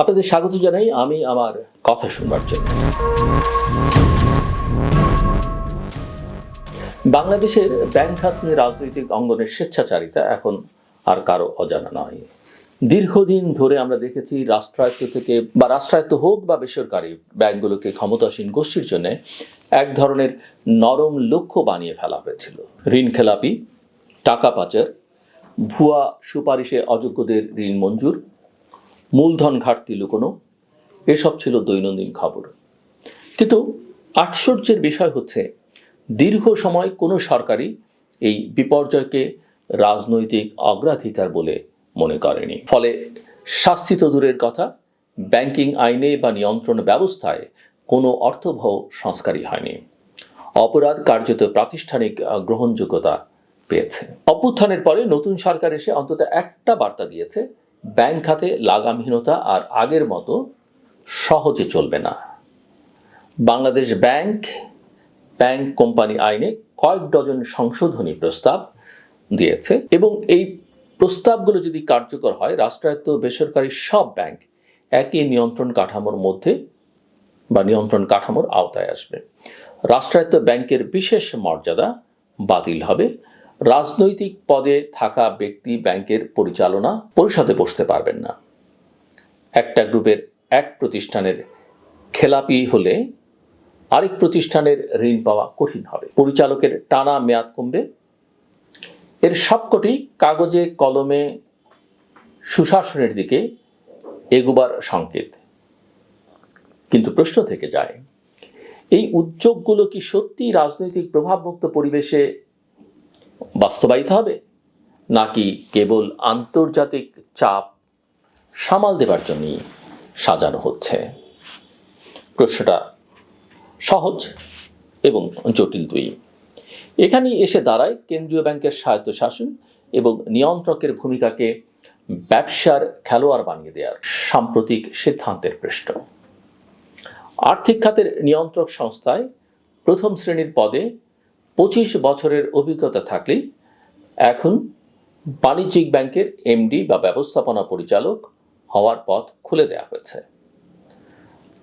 আপনাদের স্বাগত জানাই আমি আমার কথা শুনবার জন্য। বাংলাদেশের ব্যাংক খাত নিয়ে রাজনৈতিক অঙ্গনের স্বেচ্ছাচারিতা এখন আর কারো অজানা নয়। দীর্ঘদিন ধরে আমরা দেখেছি রাষ্ট্রায়ত্ত থেকে বা রাষ্ট্রায়ত্ত হোক বা বেসরকারি ব্যাংকগুলোকে ক্ষমতাসীন গোষ্ঠীর জন্য এক ধরনের নরম লক্ষ্য বানিয়ে ফেলা হয়েছিল। ঋণ খেলাপি, টাকা পাচার, ভুয়া সুপারিশে অযোগ্যদের ঋণ মঞ্জুর, মূলধন ঘাটতি লুকোনো, এসব ছিল দৈনন্দিন খবর। কিন্তু আশ্চর্যের বিষয় হচ্ছে দীর্ঘ সময় কোনো সরকারই এই বিপর্যয়কে রাজনৈতিক অগ্রাধিকার বলে মনে করেনি। ফলে শাস্তি তো দূরের কথা, ব্যাংকিং আইনে বা নিয়ন্ত্রণ ব্যবস্থায় কোনো অর্থবহ সংস্কারই হয়নি। অপরাধ কার্যত প্রাতিষ্ঠানিক গ্রহণযোগ্যতা পেয়েছে। অভ্যুত্থানের পরে নতুন সরকার এসে অন্তত একটা বার্তা দিয়েছে, ব্যাংক খাতে লাগামহীনতা আর আগের মতো সহজে চলবে না। বাংলাদেশ ব্যাংক কোম্পানি আইনে কয়েক ডজন সংশোধনী প্রস্তাব দিয়েছে এবং এই প্রস্তাবগুলো যদি কার্যকর হয়, রাষ্ট্রায়ত্ত বেসরকারি সব ব্যাংক একই নিয়ন্ত্রণ কাঠামোর মধ্যে বা নিয়ন্ত্রণ কাঠামোর আওতায় আসবে। রাষ্ট্রায়ত্ত ব্যাংকের বিশেষ মর্যাদা বাতিল হবে। রাজনৈতিক পদে থাকা ব্যক্তি ব্যাংকের পরিচালনা পরিষদে বসতে পারবেন না। একটা গ্রুপের এক প্রতিষ্ঠানের খেলাপি হলে আরেক প্রতিষ্ঠানের ঋণ পাওয়া কঠিন হবে। পরিচালকের টানা মেয়াদ কমবে। এর সবকটি কাগজে কলমে সুশাসনের দিকে এগোবার সংকেত। কিন্তু প্রশ্ন থেকে যায়, এই উদ্যোগগুলো কি সত্যি রাজনৈতিক প্রভাবমুক্ত পরিবেশে বাস্তবায়িত হবে, নাকি কেবল আন্তর্জাতিক চাপ সামাল দেবার জন্যই সাজানো হচ্ছে? প্রশ্নটা সহজ এবং জটিল দুই। এখানেই এসে দাঁড়ায় কেন্দ্রীয় ব্যাংকের স্বায়ত্তশাসন এবং নিয়ন্ত্রকের ভূমিকাকে ব্যবসার খেলোয়াড় বানিয়ে দেওয়ার সাম্প্রতিক সিদ্ধান্তের পৃষ্ঠ। আর্থিক খাতের নিয়ন্ত্রক সংস্থায় প্রথম শ্রেণীর পদে 25 বছরের অভিজ্ঞতা থাকলেই এখন বাণিজ্যিক ব্যাংকের এমডি বা ব্যবস্থাপনা পরিচালক হওয়ার পথ খুলে দেওয়া হয়েছে।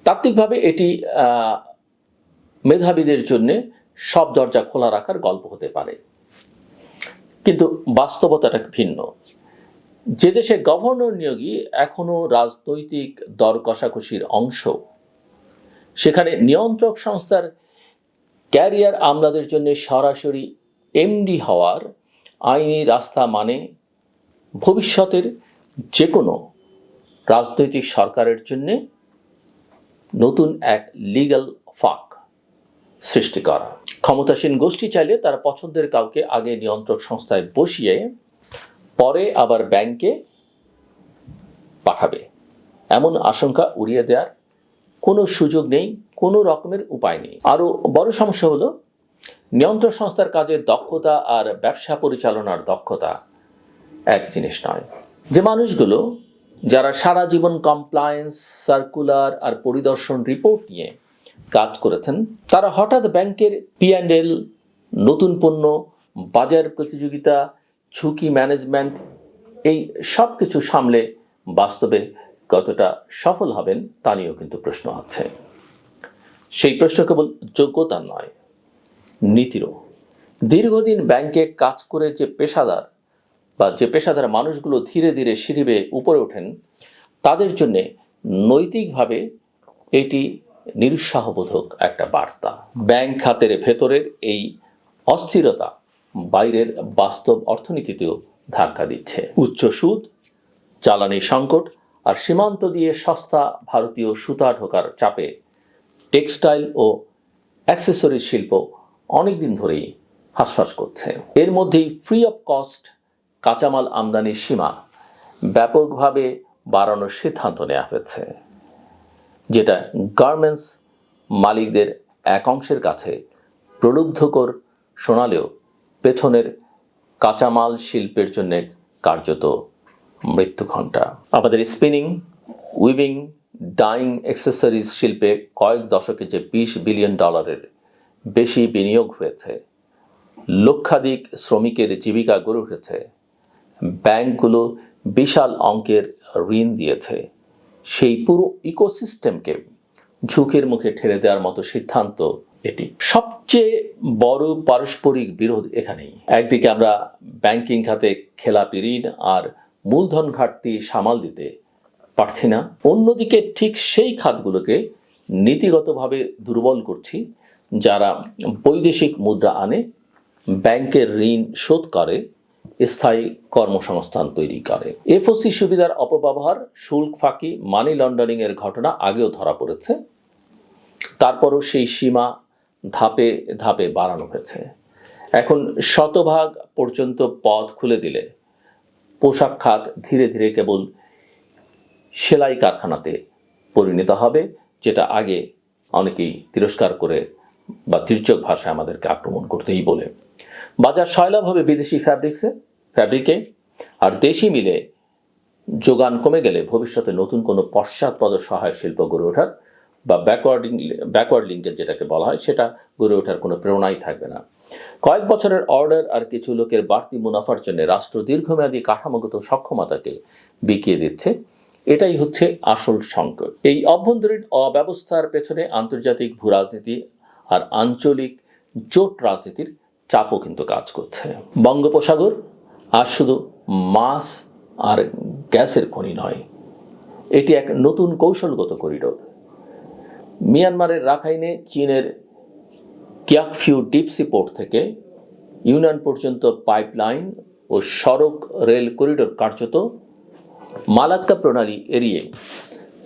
তাত্ত্বিকভাবে এটি মেধাবীদের জন্য সব দরজা খোলা রাখার গল্প হতে পারে, কিন্তু বাস্তবতাটা ভিন্ন। যে দেশে গভর্নর নিয়োগই এখনো রাজনৈতিক দর কষাকষির অংশ, সেখানে নিয়ন্ত্রক সংস্থার ক্যারিয়ার আমলাদের জন্য সরাসরি এমডি হওয়ার আইনি রাস্তা মানে ভবিষ্যতের যে কোনো রাজনৈতিক সরকারের জন্য নতুন এক লিগ্যাল ফাঁক সৃষ্টি করা। ক্ষমতাসীন গোষ্ঠী চাইলে তার পছন্দের কাউকে আগে নিয়ন্ত্রক সংস্থায় বসিয়ে পরে আবার ব্যাংকে পাঠাবে, এমন আশঙ্কা উড়িয়ে দেওয়ার কোনো সুযোগ নেই, কোনো রকমের উপায় নেই। আরও বড় সমস্যা হলো, নিয়ন্ত্রক সংস্থার কাজের দক্ষতা আর ব্যবসা পরিচালনার দক্ষতা এক জিনিস নয়। যে মানুষগুলো যারা সারা জীবন কমপ্লায়েন্স, সার্কুলার আর পরিদর্শন রিপোর্ট নিয়ে কাজ করেছেন, তারা হঠাৎ ব্যাংকের P&L, নতুন পণ্য, বাজার প্রতিযোগিতা, ঝুঁকি ম্যানেজমেন্ট, এই সব কিছু সামলে বাস্তবে কতটা সফল হবেন তা নিয়েও কিন্তু প্রশ্ন আছে। সেই প্রশ্ন কেবল যোগ্যতা নয়, নীতিরও। দীর্ঘদিন ব্যাংকে কাজ করে যে পেশাদার মানুষগুলো ধীরে ধীরে সিঁড়ি বেয়ে উপরে ওঠেন, তাদের জন্য নৈতিকভাবে এটি নিরুৎসাহবোধক একটা বার্তা। ব্যাংক খাতের ভেতরের এই অস্থিরতা বাইরের বাস্তব অর্থনীতিতেও ধাক্কা দিচ্ছে। উচ্চ সুদ, জ্বালানি সংকট আর সীমান্ত দিয়ে সস্তা ভারতীয় সুতা ঢোকার চাপে টেক্সটাইল ও অ্যাক্সেসরিজ শিল্প অনেকদিন ধরেই হাঁসফাঁস করছে। এর মধ্যেই ফ্রি অফ কস্ট কাঁচামাল আমদানির সীমা ব্যাপকভাবে বাড়ানোর সিদ্ধান্ত নেওয়া হয়েছে, যেটা গার্মেন্টস মালিকদের এক অংশের কাছে প্রলুব্ধকর শোনালেও পেছনের কাঁচামাল শিল্পের জন্য কার্যত মৃত্যুঘণ্টা। আমাদের স্পিনিং, উইভিং, ডাইং, অ্যাক্সেসরিজ শিল্পে কয়েক দশকে যে $20 বিলিয়ন বেশি বিনিয়োগ হয়েছে, লক্ষাধিক শ্রমিকের জীবিকা গড়ে উঠেছে, ব্যাংকগুলো বিশাল অঙ্কের ঋণ দিয়েছে, সেই পুরো ইকোসিস্টেমকে ঝুঁকির মুখে ঠেলে দেওয়ার মতো সিদ্ধান্ত এটি। সবচেয়ে বড় পারস্পরিক বিরোধ এখানেই। একদিকে আমরা ব্যাংকিং খাতে খেলাপি ঋণ আর মূলধন ঘাটতি সামাল দিতে পারছি না, অন্যদিকে ঠিক সেই খাতগুলোকে নীতিগতভাবে দুর্বল করছি যারা বৈদেশিক মুদ্রা আনে, ব্যাংকের ঋণ শোধ করে, স্থায়ী কর্মসংস্থান তৈরি করে। এফওসি সুবিধার অপব্যবহার, শুল্ক ফাঁকি, মানি লন্ডারিংয়ের ঘটনা আগেও ধরা পড়েছে, তারপরও সেই সীমা ধাপে ধাপে বাড়ানো হয়েছে। এখন শতভাগ পর্যন্ত পথ খুলে দিলে পোশাক খাত ধীরে ধীরে কেবল সেলাই কারখানাতে পরিণত হবে, যেটা আগে অনেকেই তিরস্কার করে বা তির্যক ভাষায় আমাদেরকে আক্রমণ করতেই বলে। বাজার সয়লাভ হবে বিদেশি ফ্যাব্রিকে, আর দেশি মিলে যোগান কমে গেলে ভবিষ্যতে নতুন কোনো পশ্চাৎপদ সহায়ক শিল্প গড়ে ওঠার বা ব্যাকওয়ার্ড লিঙ্কেজ যেটাকে বলা হয় সেটা গড়ে ওঠার কোনো প্রেরণাই থাকবে না। কয়েক বছরের অর্ডার আর কিছু লোকের বাড়তি মুনাফার জন্য রাষ্ট্র দীর্ঘমেয়াদী কাঠামোগত সক্ষমতাকে বিকিয়ে দিচ্ছে। এটাই হচ্ছে আসল সংকট। এই অভ্যন্তরীণ অব্যবস্থার পেছনে আন্তর্জাতিক ভূরাজনীতি আর আঞ্চলিক জোট রাজনীতির চাপও কিন্তু কাজ করছে। বঙ্গোপসাগর আর শুধু মাছ আর গ্যাসের খনি নয়, এটি এক নতুন কৌশলগত করিডোর। মিয়ানমারের রাখাইনে চীনের কিয়াকফিউ ডিপসি পোর্ট থেকে ইউনান পর্যন্ত পাইপলাইন ও সড়ক রেল করিডোর কার্যত মালাক্কা প্রণালী এড়িয়ে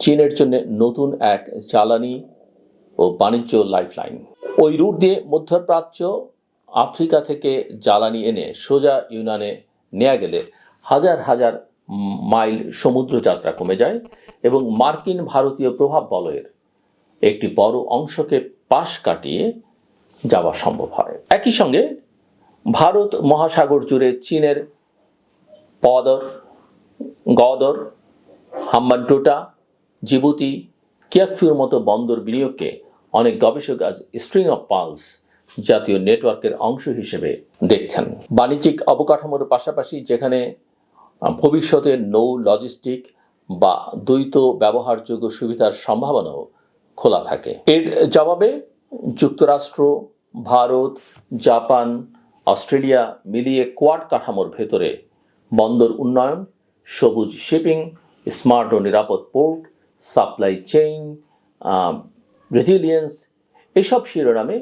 চীনের জন্য নতুন এক জ্বালানি ও বাণিজ্য লাইফলাইন। ওই রুট দিয়ে মধ্যপ্রাচ্য, আফ্রিকা থেকে জ্বালানি এনে সোজা ইউনানে নেওয়া গেলে হাজার হাজার মাইল সমুদ্র যাত্রা কমে যায় এবং মার্কিন ভারতীয় প্রভাব বলয়ের একটি বড় অংশকে পাশ কাটিয়ে যাওয়া সম্ভব হয়। একই সঙ্গে ভারত মহাসাগর জুড়ে চীনের পদর, গদর, হাম্বানটোটা, জিবুতি, কিয়াকফিউর মতো বন্দর বিনিয়োগকে অনেক গবেষক আজ স্ট্রিং অফ পার্লস জাতীয় নেটওয়ার্কের অংশ হিসেবে দেখছেন। বাণিজ্যিক অবকাঠামোর পাশাপাশি যেখানে ভবিষ্যতে নৌ লজিস্টিক বা দ্বৈত ব্যবহারযোগ্য সুবিধার সম্ভাবনাও খোলা থাকে। এর জবাবে যুক্তরাষ্ট্র, ভারত, জাপান, অস্ট্রেলিয়া মিলিয়ে কোয়াড কাঠামোর ভেতরে বন্দর উন্নয়ন, সবুজ শিপিং, স্মার্ট ও নিরাপদ পোর্ট, সাপ্লাই চেইন, রেজিলিয়েন্স এসব শিরোনামে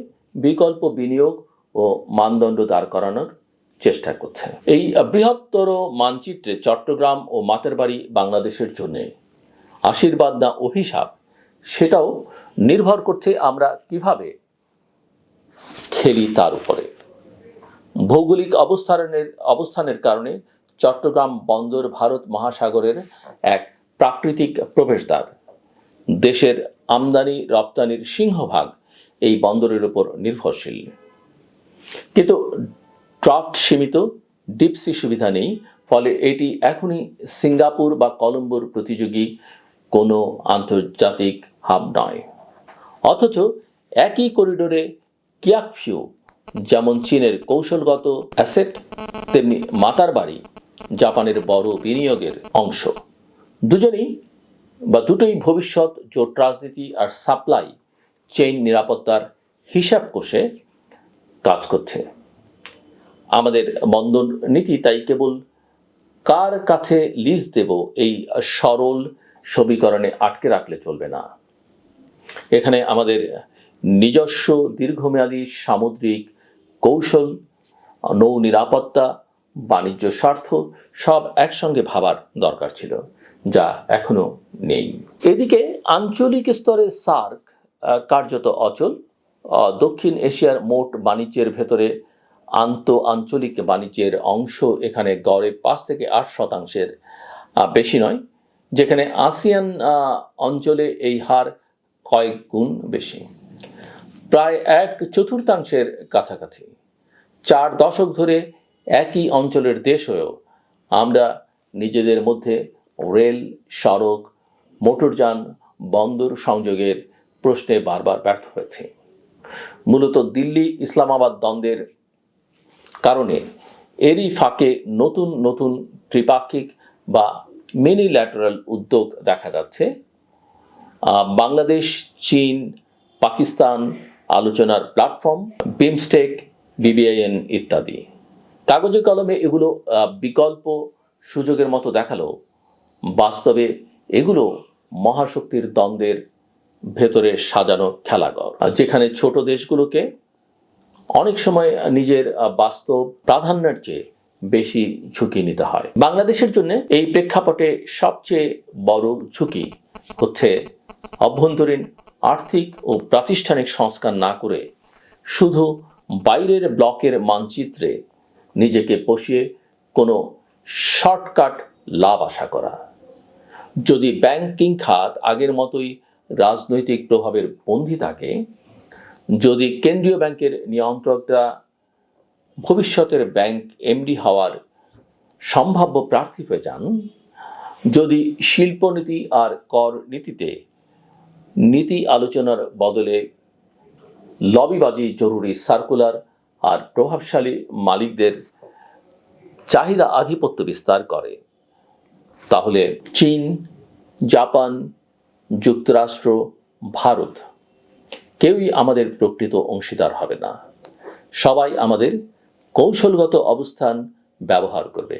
বিকল্প বিনিয়োগ ও মানদণ্ড দাঁড় করানোর চেষ্টা করছে। এই বৃহত্তর মানচিত্রে চট্টগ্রাম ও মাতেরবাড়ি বাংলাদেশের জন্য আশীর্বাদ না অভিশাপ, সেটাও নির্ভর করছে আমরা কিভাবে খেলি তার উপরে। ভৌগোলিক অবস্থানের কারণে চট্টগ্রাম বন্দর ভারত মহাসাগরের এক প্রাকৃতিক প্রবেশদ্বার। দেশের আমদানি রপ্তানির সিংহভাগ এই বন্দরের উপর নির্ভরশীল, কিন্তু ড্রাফট সীমিত, ডিপসি সুবিধা নেই, ফলে এটি এখনই সিঙ্গাপুর বা কলম্বোর প্রতিযোগী কোনো আন্তর্জাতিক হাব নয়। অথচ একই করিডোরে কিয়াকফিউ যেমন চীনের কৌশলগত অ্যাসেট, তেমনি মাতারবাড়ি জাপানের বড় বিনিয়োগের অংশ। দুটোই ভবিষ্যৎ জোট রাজনীতি আর সাপ্লাই চেইন নিরাপত্তার হিসাব কষে কাজ করছে। আমাদের বন্দর নীতি তাই কেবল কার কাছে লিজ দেব এই সরল সমীকরণে আটকে রাখলে চলবে না। এখানে আমাদের নিজস্ব দীর্ঘমেয়াদী সামুদ্রিক কৌশল, নৌ নিরাপত্তা, বাণিজ্য স্বার্থ সব একসঙ্গে ভাবার দরকার ছিল, যা এখনো নেই। এদিকে আঞ্চলিক স্তরে সার্ক কার্যত অচল। দক্ষিণ এশিয়ার মোট বাণিজ্যের ভেতরে আঞ্চলিক বাণিজ্যের অংশ এখানে গড়ে 5 থেকে 8% বেশি নয়, যেখানে আসিয়ান অঞ্চলে এই হার কয়েক গুণ বেশি, প্রায় 1/4 কাছাকাছি। 4 দশক ধরে একই অঞ্চলের দেশ হয়েও আমরা নিজেদের মধ্যে রেল, সড়ক, মোটরযান, বন্দর সংযোগের প্রশ্নে বারবার ব্যর্থ হয়েছি। মূলত দিল্লি ইসলামাবাদ দ্বন্দ্বের কারণে এরই ফাঁকে নতুন নতুন ত্রিপাক্ষিক বা মিনিল্যাটারাল উদ্যোগ দেখা যাচ্ছে। বাংলাদেশ, চীন, পাকিস্তান আলোচনার প্ল্যাটফর্ম, বিমস্টেক, বিবিআইএন ইত্যাদি। কাগজে কলমে এগুলো বিকল্প সুযোগের মতো দেখালেও বাস্তবে এগুলো মহাশক্তির দ্বন্দ্বের ভেতরে সাজানো খেলাঘর, যেখানে ছোট দেশগুলোকে অনেক সময় নিজের বাস্তব প্রাধান্যের চেয়ে বেশি ঝুঁকি নিতে হয়। বাংলাদেশের জন্য এই প্রেক্ষাপটে সবচেয়ে বড় ঝুঁকি হচ্ছে অভ্যন্তরীণ আর্থিক ও প্রাতিষ্ঠানিক সংস্কার না করে শুধু বাইরের ব্লকের মানচিত্রে নিজেকে বসিয়ে কোনো শর্টকাট লাভ আশা করা। যদি ব্যাংকিং খাত আগের মতোই রাজনৈতিক প্রভাবের বন্দী থাকে, যদি কেন্দ্রীয় ব্যাংকের নিয়ন্ত্রকরা ভবিষ্যতের ব্যাংক এমডি হওয়ার সম্ভাব্য প্রার্থী হয়ে যান, যদি শিল্পনীতি আর কর নীতিতে নীতি আলোচনার বদলে লবিবাজি, জরুরি সার্কুলার আর প্রভাবশালী মালিকদের চাহিদা আধিপত্য বিস্তার করে, তাহলে চীন, জাপান, যুক্তরাষ্ট্র, ভারত কেউই আমাদের প্রকৃত অংশীদার হবে না। সবাই আমাদের কৌশলগত অবস্থান ব্যবহার করবে,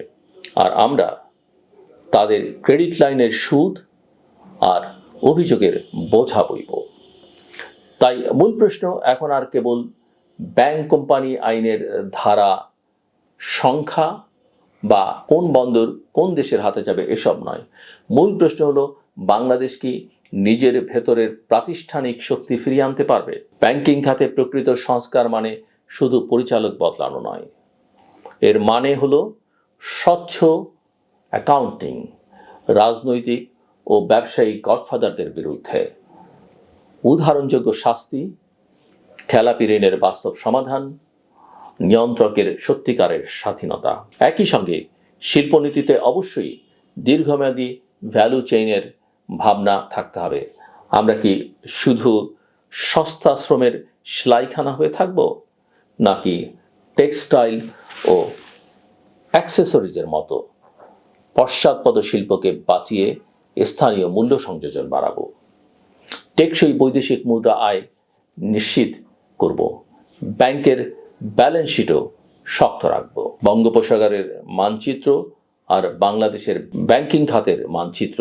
আর আমরা তাদের ক্রেডিট লাইনের সুদ আর অভিযোগের বোঝা বইব। তাই মূল প্রশ্ন এখন আর কেবল ব্যাংক কোম্পানি আইনের ধারা সংখ্যা বা কোন বন্দর কোন দেশের হাতে যাবে এসব নয়। মূল প্রশ্ন হলো, বাংলাদেশ কি নিজের ভেতরের প্রাতিষ্ঠানিক শক্তি ফিরিয়ে আনতে পারবে? ব্যাংকিং খাতে প্রকৃত সংস্কার মানে শুধু পরিচালক বদলানো নয়, এর মানে হলো স্বচ্ছ অ্যাকাউন্টিং, রাজনৈতিক ও ব্যবসায়িক গডফাদারদের বিরুদ্ধে উদাহরণযোগ্য শাস্তি, খেলাপি ঋণের বাস্তব সমাধান, নিয়ন্ত্রকের সত্যিকারের স্বাধীনতা। একই সঙ্গে শিল্পনীতিতে অবশ্যই দীর্ঘমেয়াদী ভ্যালু চেইনের ভাবনা থাকতে হবে। আমরা কি শুধু সস্তা শ্রমের সেলাইখানা হয়ে থাকব, নাকি টেক্সটাইল ও অ্যাক্সেসরিজের মতো পশ্চাৎপদ শিল্পকে বাঁচিয়ে স্থানীয় মূল্য সংযোজন বাড়াবো? টেকসই বৈদেশিক মুদ্রা আয় নিশ্চিত করব, ব্যাংকের ব্যালেন্স শিটও শক্ত রাখব। বঙ্গোপসাগরের মানচিত্র আর বাংলাদেশের ব্যাংকিং খাতের মানচিত্র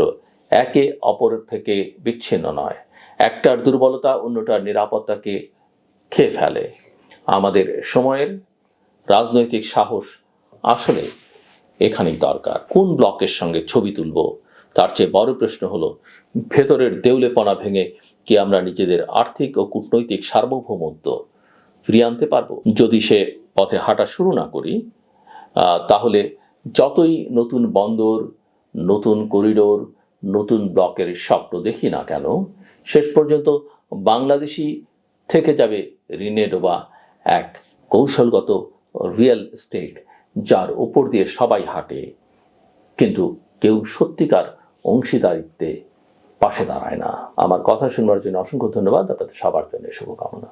একে অপরের থেকে বিচ্ছিন্ন নয়। একটার দুর্বলতা অন্যটার নিরাপত্তাকে খেয়ে ফেলে। আমাদের সময়ের রাজনৈতিক সাহস আসলে এখানেই দরকার। কোন ব্লকের সঙ্গে ছবি তুলব, তার চেয়ে বড় প্রশ্ন হলো, ভেতরের দেউলেপনা ভেঙে কি আমরা নিজেদের আর্থিক ও কূটনৈতিক সার্বভৌমত্ব ফিরিয়ে আনতে পারবো? যদি সে পথে হাঁটা শুরু না করি, তাহলে যতই নতুন বন্দর, নতুন করিডোর, নতুন ব্লকের স্বপ্ন দেখি না কেন, শেষ পর্যন্ত বাংলাদেশি থেকে যাবে ঋণে ডোবা এক কৌশলগত রিয়েল এস্টেট, যার উপর দিয়ে সবাই হাঁটে, কিন্তু কেউ সত্যিকার অংশীদারিত্বে পাশে দাঁড়ায় না। আমার কথা শুনবার জন্য অসংখ্য ধন্যবাদ। আপনাদের সবার জন্য শুভকামনা।